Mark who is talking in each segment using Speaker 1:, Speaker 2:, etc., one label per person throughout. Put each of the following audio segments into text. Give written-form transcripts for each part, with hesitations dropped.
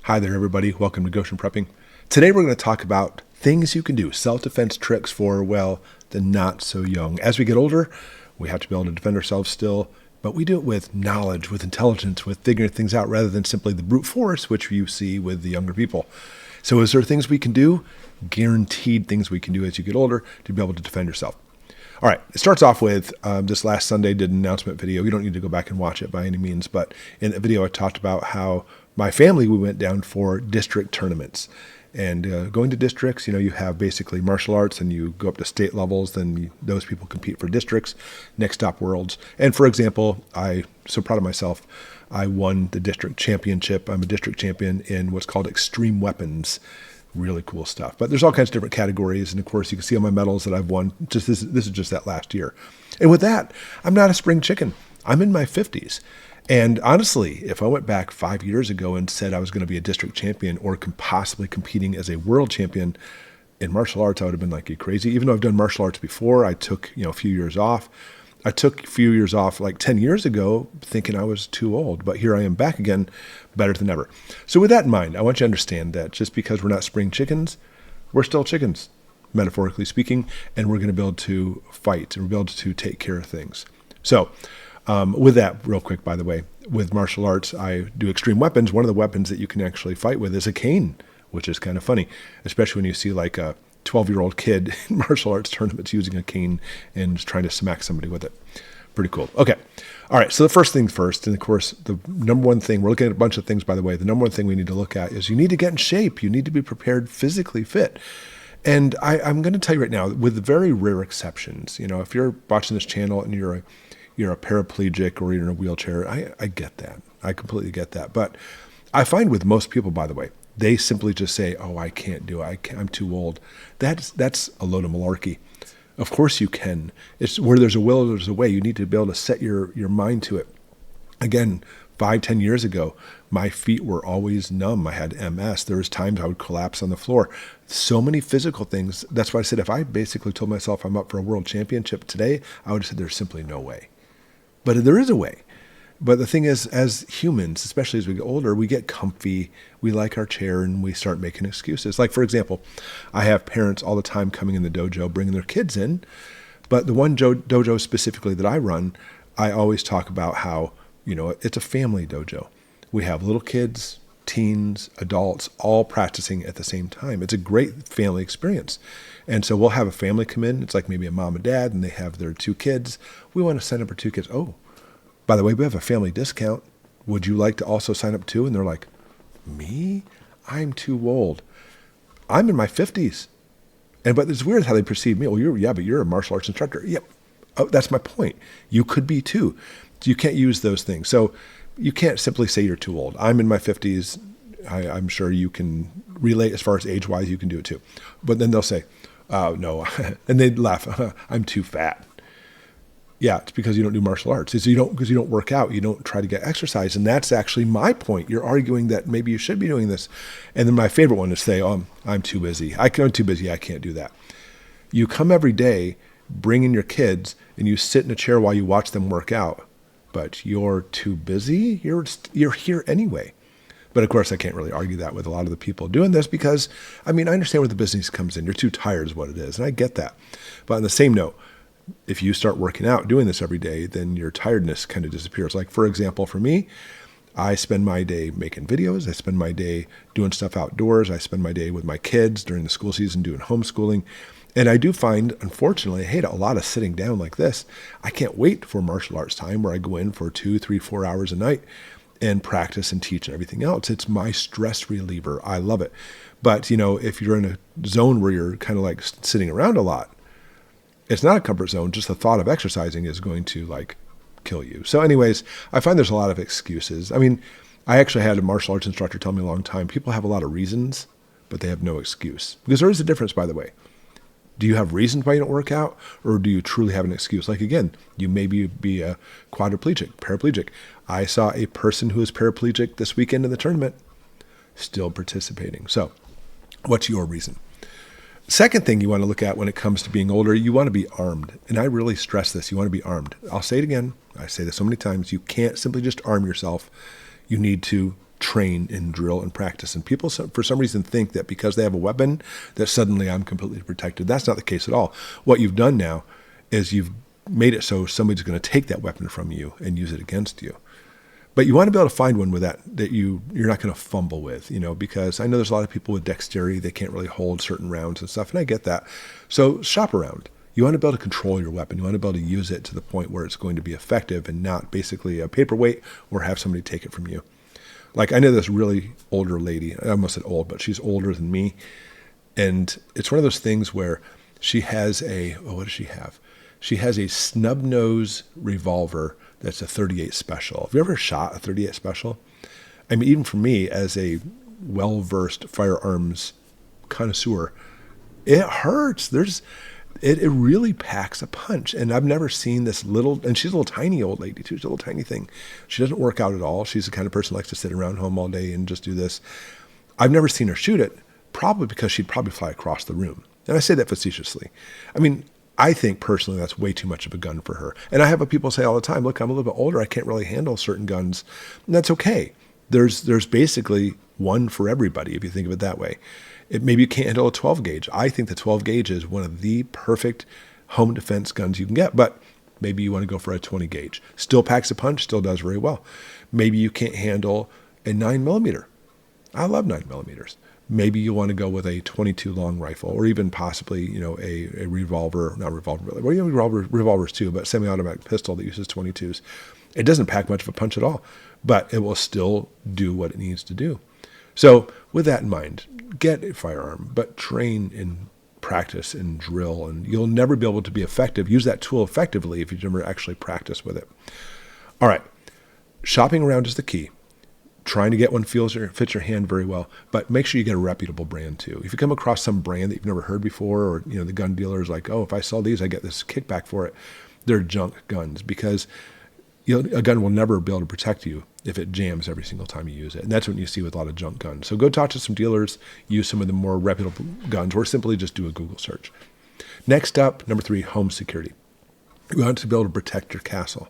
Speaker 1: Hi there, everybody. Welcome to Goshen Prepping. Today we're going to talk about things you can do, self-defense tricks for, well, the not so young. As we get older, we have to be able to defend ourselves still, but we do it with knowledge, with intelligence, with figuring things out rather than simply the brute force, which you see with the younger people. So is there things we can do? Guaranteed things we can do as you get older to be able to defend yourself. All right, it starts off with this last Sunday did an announcement video. You don't need to go back and watch it by any means, but in the video I talked about how my family, we went down for district tournaments. And going to districts, you have basically martial arts and you go up to state levels, then those people compete for districts, next stop worlds. And for example, I'm so proud of myself, I won the district championship. I'm a district champion in what's called extreme weapons. Really cool stuff. But there's all kinds of different categories. And of course, you can see on my medals that I've won. This is just that last year. And with that, I'm not a spring chicken. I'm in my 50s. And honestly, if I went back 5 years ago and said I was going to be a district champion or possibly competing as a world champion in martial arts, I would have been like, you crazy. Even though I've done martial arts before, I took a few years off. I took a few years off like 10 years ago thinking I was too old, but here I am back again, better than ever. So with that in mind, I want you to understand that just because we're not spring chickens, we're still chickens, metaphorically speaking, and we're going to be able to fight and we're able to take care of things. So with that, real quick, by the way, with martial arts, I do extreme weapons. One of the weapons that you can actually fight with is a cane, which is kind of funny, especially when you see like a 12-year-old kid in martial arts tournaments using a cane and trying to smack somebody with it. Pretty cool. Okay. All right. So the first thing first, and of course, the number one thing, we're looking at a bunch of things, by the way, the number one thing we need to look at is you need to get in shape. You need to be prepared, physically fit. And I'm going to tell you right now, with very rare exceptions, if you're watching this channel and you're a paraplegic or you're in a wheelchair, I get that. I completely get that. But I find with most people, by the way, they simply just say, oh, I can't do it. I'm too old. That's a load of malarkey. Of course you can. It's where there's a will, there's a way. You need to be able to set your mind to it. Again, 5-10 years ago, my feet were always numb. I had MS. There was times I would collapse on the floor. So many physical things. That's why I said if I basically told myself I'm up for a world championship today, I would have said there's simply no way. But there is a way. But the thing is, as humans, especially as we get older, we get comfy, we like our chair, and we start making excuses. Like, for example, I have parents all the time coming in the dojo, bringing their kids in. But the one dojo specifically that I run, I always talk about how, it's a family dojo. We have little kids, teens, adults, all practicing at the same time. It's a great family experience. And so we'll have a family come in. It's like maybe a mom and dad, and they have their 2 kids. We want to sign up for 2 kids. Oh, by the way, we have a family discount. Would you like to also sign up too? And they're like, me? I'm too old. I'm in my 50s. But it's weird how they perceive me. Well, but you're a martial arts instructor. Yep. Oh, that's my point. You could be too. You can't use those things. So you can't simply say you're too old. I'm in my 50s. I'm sure you can relate as far as age-wise. You can do it too. But then they'll say, oh, no. And they'd laugh. I'm too fat. Yeah, it's because you don't do martial arts. Because you don't work out. You don't try to get exercise. And that's actually my point. You're arguing that maybe you should be doing this. And then my favorite one is say, oh, I'm too busy. I'm too busy. I can't do that. You come every day, bring in your kids, and you sit in a chair while you watch them work out. But you're too busy? You're here anyway. But of course, I can't really argue that with a lot of the people doing this because, I understand where the business comes in. You're too tired is what it is. And I get that. But on the same note, if you start working out, doing this every day, then your tiredness kind of disappears. Like, for example, for me, I spend my day making videos. I spend my day doing stuff outdoors. I spend my day with my kids during the school season doing homeschooling. And I do find, unfortunately, I hate a lot of sitting down like this. I can't wait for martial arts time where I go in for 2, 3, 4 hours a night and practice and teach and everything else. It's my stress reliever. I love it. But, if you're in a zone where you're kind of like sitting around a lot, it's not a comfort zone. Just the thought of exercising is going to kill you. So anyways, I find there's a lot of excuses. I actually had a martial arts instructor tell me a long time, people have a lot of reasons, but they have no excuse. Because there is a difference, by the way. Do you have reasons why you don't work out? Or do you truly have an excuse? Like, again, you maybe be a quadriplegic, paraplegic. I saw a person who was paraplegic this weekend in the tournament, still participating. So what's your reason? Second thing you want to look at when it comes to being older, you want to be armed. And I really stress this. You want to be armed. I'll say it again. I say this so many times. You can't simply just arm yourself. You need to train and drill and practice. And people, for some reason, think that because they have a weapon, that suddenly I'm completely protected. That's not the case at all. What you've done now is you've made it so somebody's going to take that weapon from you and use it against you. But you want to be able to find one with that you're not going to fumble with, because I know there's a lot of people with dexterity. They can't really hold certain rounds and stuff, and I get that. So shop around. You want to be able to control your weapon. You want to be able to use it to the point where it's going to be effective and not basically a paperweight or have somebody take it from you. Like, I know this really older lady. I almost said old, but she's older than me. And it's one of those things where she has what does she have? She has a snub nose revolver that's a 38 special. Have you ever shot a 38 special? I mean, even for me, as a well-versed firearms connoisseur, it hurts. It really packs a punch. And I've never seen this and she's a little tiny old lady too. She's a little tiny thing. She doesn't work out at all. She's the kind of person who likes to sit around home all day and just do this. I've never seen her shoot it, probably because she'd probably fly across the room. And I say that facetiously. I mean, I think personally that's way too much of a gun for her. And I have people say all the time, look, I'm a little bit older. I can't really handle certain guns. And that's okay. There's basically one for everybody, if you think of it that way. Maybe you can't handle a 12 gauge. I think the 12 gauge is one of the perfect home defense guns you can get, but maybe you want to go for a 20 gauge. Still packs a punch, still does very well. Maybe you can't handle a 9mm. I love 9mm. Maybe you want to go with a 22 long rifle, or even possibly, a revolver, not revolver, really. Well, you have revolvers too, but semi-automatic pistol that uses 22s. It doesn't pack much of a punch at all, but it will still do what it needs to do. So with that in mind, get a firearm, but train and practice and drill, and you'll never be able to be effective. Use that tool effectively if you never actually practice with it. All right, shopping around is the key. Trying to get one fits your hand very well, but make sure you get a reputable brand too. If you come across some brand that you've never heard before, or the gun dealer is like, oh, if I sell these, I get this kickback for it. They're junk guns, because a gun will never be able to protect you if it jams every single time you use it. And that's what you see with a lot of junk guns. So go talk to some dealers, use some of the more reputable guns, or simply just do a Google search. Next up, number 3, home security. You want to be able to protect your castle.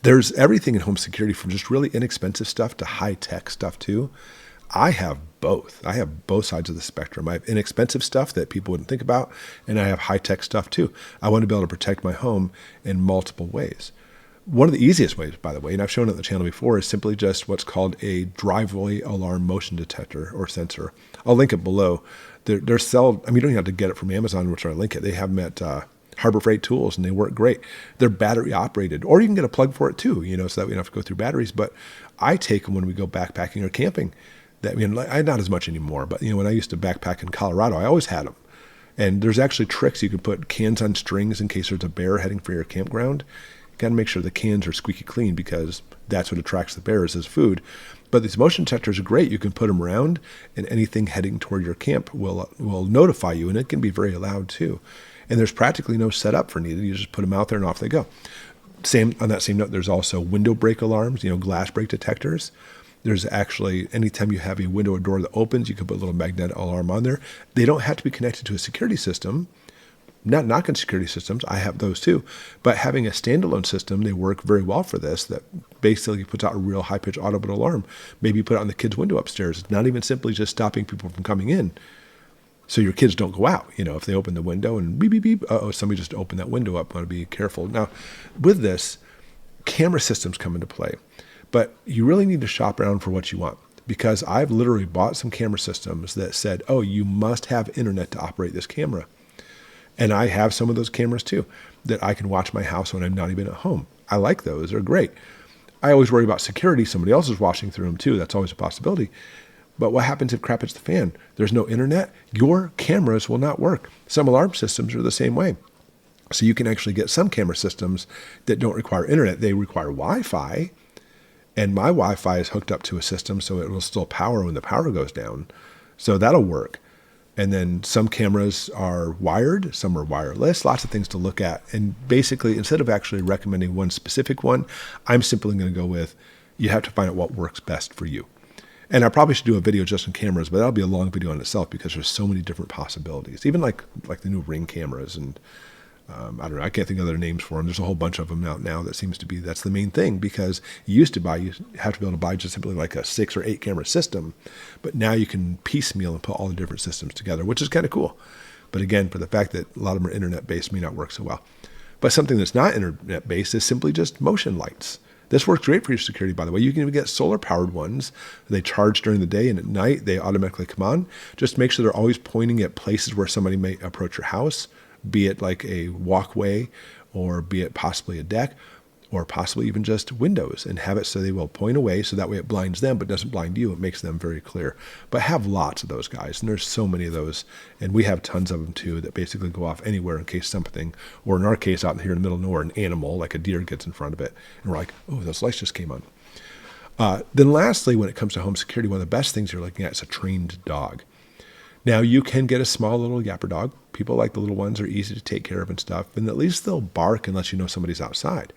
Speaker 1: There's everything in home security, from just really inexpensive stuff to high-tech stuff too. I have both. I have both sides of the spectrum. I have inexpensive stuff that people wouldn't think about, and I have high-tech stuff too. I want to be able to protect my home in multiple ways. One of the easiest ways, by the way, and I've shown it on the channel before, is simply just what's called a driveway alarm motion detector or sensor. I'll link it below. They're sold. I mean, you don't even have to get it from Amazon, which I link it. They have them at Harbor Freight Tools, and they work great. They're battery operated, or you can get a plug for it too, so that we don't have to go through batteries. But I take them when we go backpacking or camping. Not as much anymore, but when I used to backpack in Colorado, I always had them. And there's actually tricks. You can put cans on strings in case there's a bear heading for your campground. You got to make sure the cans are squeaky clean, because that's what attracts the bears as food. But these motion detectors are great. You can put them around, and anything heading toward your camp will notify you, and it can be very loud too. And there's practically no setup for needed. You just put them out there and off they go. On that same note, there's also window break alarms, glass break detectors. There's actually, anytime you have a window or door that opens, you can put a little magnetic alarm on there. They don't have to be connected to a security system. Not knocking security systems, I have those too. But having a standalone system, they work very well for this, that basically puts out a real high-pitched audible alarm. Maybe you put it on the kids' window upstairs. It's not even simply just stopping people from coming in, so your kids don't go out. If they open the window and beep, beep, beep, somebody just opened that window up. I want to be careful. Now, with this, camera systems come into play. But you really need to shop around for what you want, because I've literally bought some camera systems that said, oh, you must have internet to operate this camera. And I have some of those cameras too, that I can watch my house when I'm not even at home. I like those. They're great. I always worry about security. Somebody else is watching through them too. That's always a possibility. But what happens if crap hits the fan? There's no internet. Your cameras will not work. Some alarm systems are the same way. So you can actually get some camera systems that don't require internet. They require Wi-Fi. And my Wi-Fi is hooked up to a system, so it will still power when the power goes down. So that'll work. And then some cameras are wired, some are wireless, lots of things to look at. And basically, instead of actually recommending one specific one, I'm simply going to go with, you have to find out what works best for you. And I probably should do a video just on cameras, but that'll be a long video on itself, because there's so many different possibilities. Even like the new Ring cameras, and I don't know. I can't think of other names for them. There's a whole bunch of them out now that seems to be, that's the main thing, because you have to be able to buy just simply like a 6 or 8 camera system. But now you can piecemeal and put all the different systems together, which is kind of cool. But again, for the fact that a lot of them are internet-based may not work so well. But something that's not internet-based is simply just motion lights. This works great for your security, by the way. You can even get solar-powered ones. They charge during the day, and at night they automatically come on. Just make sure they're always pointing at places where somebody may approach your house, be it like a walkway, or be it possibly a deck, or possibly even just windows, and have it so they will point away, so that way it blinds them but doesn't blind you. It makes them very clear. But have lots of those guys, and there's so many of those, and we have tons of them too that basically go off anywhere in case something, or in our case out here in the middle of nowhere, an animal like a deer gets in front of it, and we're like, oh, those lights just came on. Then lastly, when it comes to home security, one of the best things you're looking at is a trained dog. Now, you can get a small little yapper dog. People like the little ones, are easy to take care of and stuff, and at least they'll bark unless you know somebody's outside.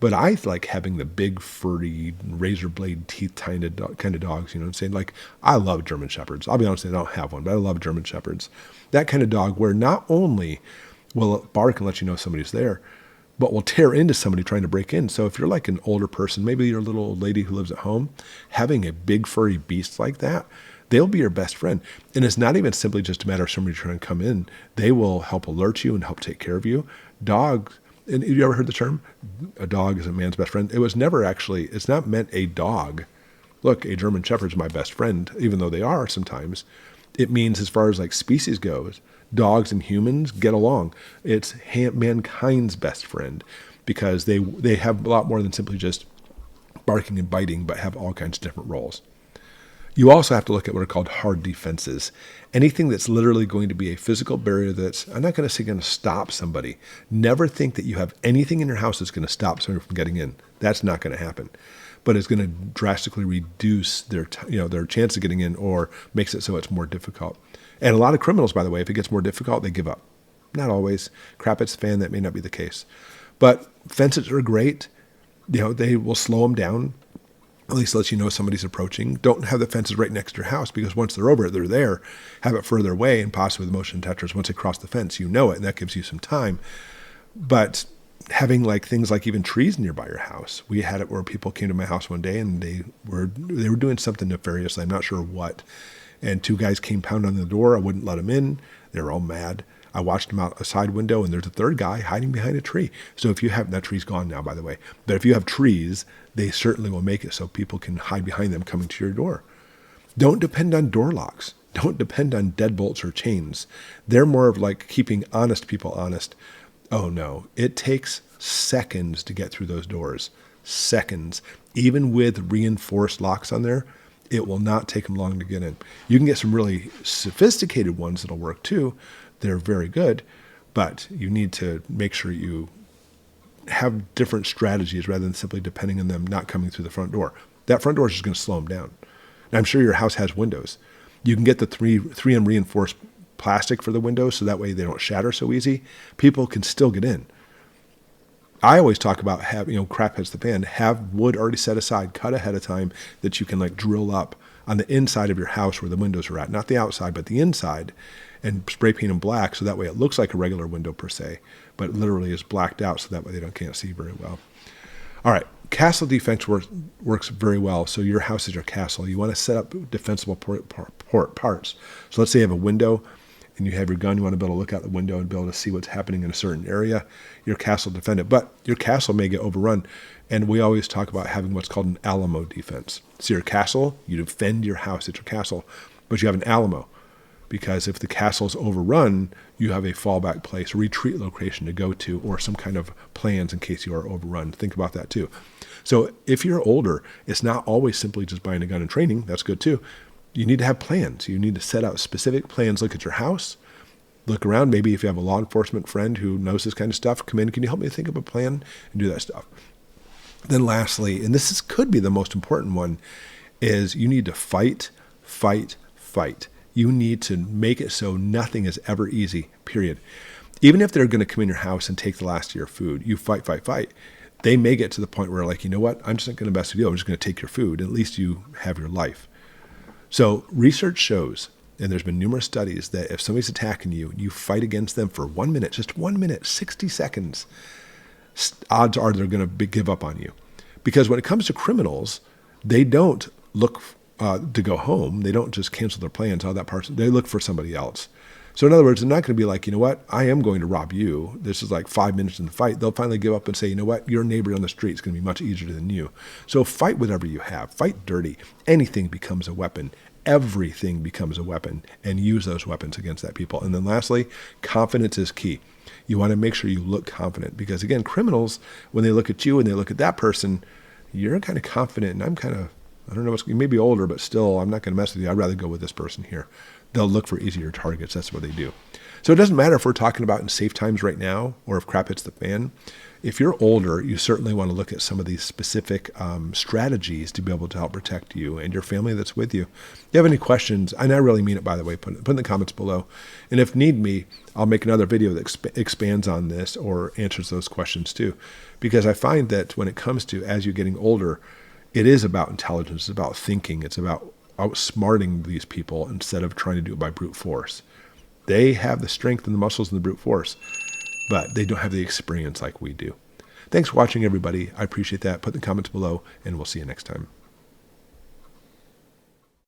Speaker 1: But I like having the big, furry, razor blade teeth kind of dogs, you know what I'm saying? Like, I love German Shepherds. I'll be honest, I don't have one, but I love German Shepherds. That kind of dog where not only will it bark and let you know somebody's there, but will tear into somebody trying to break in. So if you're like an older person, maybe you're a little old lady who lives at home, having a big, furry beast like that, they'll be your best friend. And it's not even simply just a matter of somebody trying to come in. They will help alert you and help take care of you. Dogs, and you ever heard the term, a dog is a man's best friend? It was never actually, it's not meant a dog. Look, a German Shepherd's my best friend, even though they are sometimes. It means as far as like species goes, dogs and humans get along. It's mankind's best friend, because they have a lot more than simply just barking and biting, but have all kinds of different roles. You also have to look at what are called hard defenses. Anything that's literally going to be a physical barrier that's, I'm not going to say going to stop somebody. Never think that you have anything in your house that's going to stop somebody from getting in. That's not going to happen. But it's going to drastically reduce their chance of getting in, or makes it so it's more difficult. And a lot of criminals, by the way, if it gets more difficult, they give up. Not always. Crap-its fan, that may not be the case. But fences are great. They will slow them down. At least lets you know somebody's approaching. Don't have the fences right next to your house, because once they're over it, they're there. Have it further away, and possibly with motion detectors, once they cross the fence, you know it, and that gives you some time. But having like things like even trees nearby your house. We had it where people came to my house one day, and they were doing something nefarious. I'm not sure what. And 2 guys came pounding on the door. I wouldn't let them in. They were all mad. I watched them out a side window, and there's a 3rd guy hiding behind a tree. So if you have, that tree's gone now, by the way, but if you have trees, they certainly will make it so people can hide behind them coming to your door. Don't depend on door locks. Don't depend on deadbolts or chains. They're more of like keeping honest people honest. Oh no, it takes seconds to get through those doors. Seconds. Even with reinforced locks on there, it will not take them long to get in. You can get some really sophisticated ones that'll work too. They're very good, but you need to make sure you have different strategies rather than simply depending on them not coming through the front door. That front door is just going to slow them down. Now, I'm sure your house has windows. You can get the 3M reinforced plastic for the windows, so that way they don't shatter so easy. People can still get in. I always talk about crap hits the fan. Have wood already set aside, cut ahead of time, that you can like drill up on the inside of your house where the windows are at, not the outside, but the inside, and spray paint them black, so that way it looks like a regular window per se, but it literally is blacked out, so that way they can't see very well. All right, castle defense works very well. So your house is your castle. You want to set up defensible parts. So let's say you have a window and you have your gun. You want to be able to look out the window and be able to see what's happening in a certain area. Your castle will defend it, but your castle may get overrun. And we always talk about having what's called an Alamo defense. So your castle, you defend your house, it's your castle, but you have an Alamo. Because if the castle is overrun, you have a fallback place, a retreat location to go to, or some kind of plans in case you are overrun. Think about that too. So if you're older, it's not always simply just buying a gun and training. That's good too. You need to have plans. You need to set out specific plans. Look at your house. Look around. Maybe if you have a law enforcement friend who knows this kind of stuff, come in. Can you help me think of a plan and do that stuff? Then lastly, and this could be the most important one, is you need to fight. You need to make it so nothing is ever easy, period. Even if they're going to come in your house and take the last of your food, you fight. They may get to the point where like, you know what, I'm just not going to mess with you. I'm just going to take your food. At least you have your life. So research shows And there's been numerous studies that if somebody's attacking you, you fight against them for 1 minute, just 1 minute, 60 seconds, odds are they're going to give up on you. Because when it comes to criminals, they don't look to go home. They don't just cancel their plans. All that person, they look for somebody else. So in other words, they're not going to be like, you know what, I am going to rob you. This is like 5 minutes in the fight. They'll finally give up and say, you know what, your neighbor on the street is going to be much easier than you. So fight whatever you have. Fight dirty. Anything becomes a weapon. Everything becomes a weapon, and use those weapons against that people. And then lastly, confidence is key. You want to make sure you look confident because, again, criminals, when they look at you and they look at that person, you're kind of confident, and I'm kind of, I don't know, you may be older, but still, I'm not going to mess with you. I'd rather go with this person here. They'll look for easier targets. That's what they do. So it doesn't matter if we're talking about in safe times right now or if crap hits the fan. If you're older, you certainly want to look at some of these specific strategies to be able to help protect you and your family that's with you. If you have any questions, and I really mean it, by the way, put in the comments below. And if need me, I'll make another video that expands on this or answers those questions too. Because I find that when it comes to as you're getting older, it is about intelligence, it's about thinking, it's about outsmarting these people instead of trying to do it by brute force. They have the strength and the muscles and the brute force, but they don't have the experience like we do. Thanks for watching, everybody. I appreciate that. Put in the comments below, and we'll see you next time.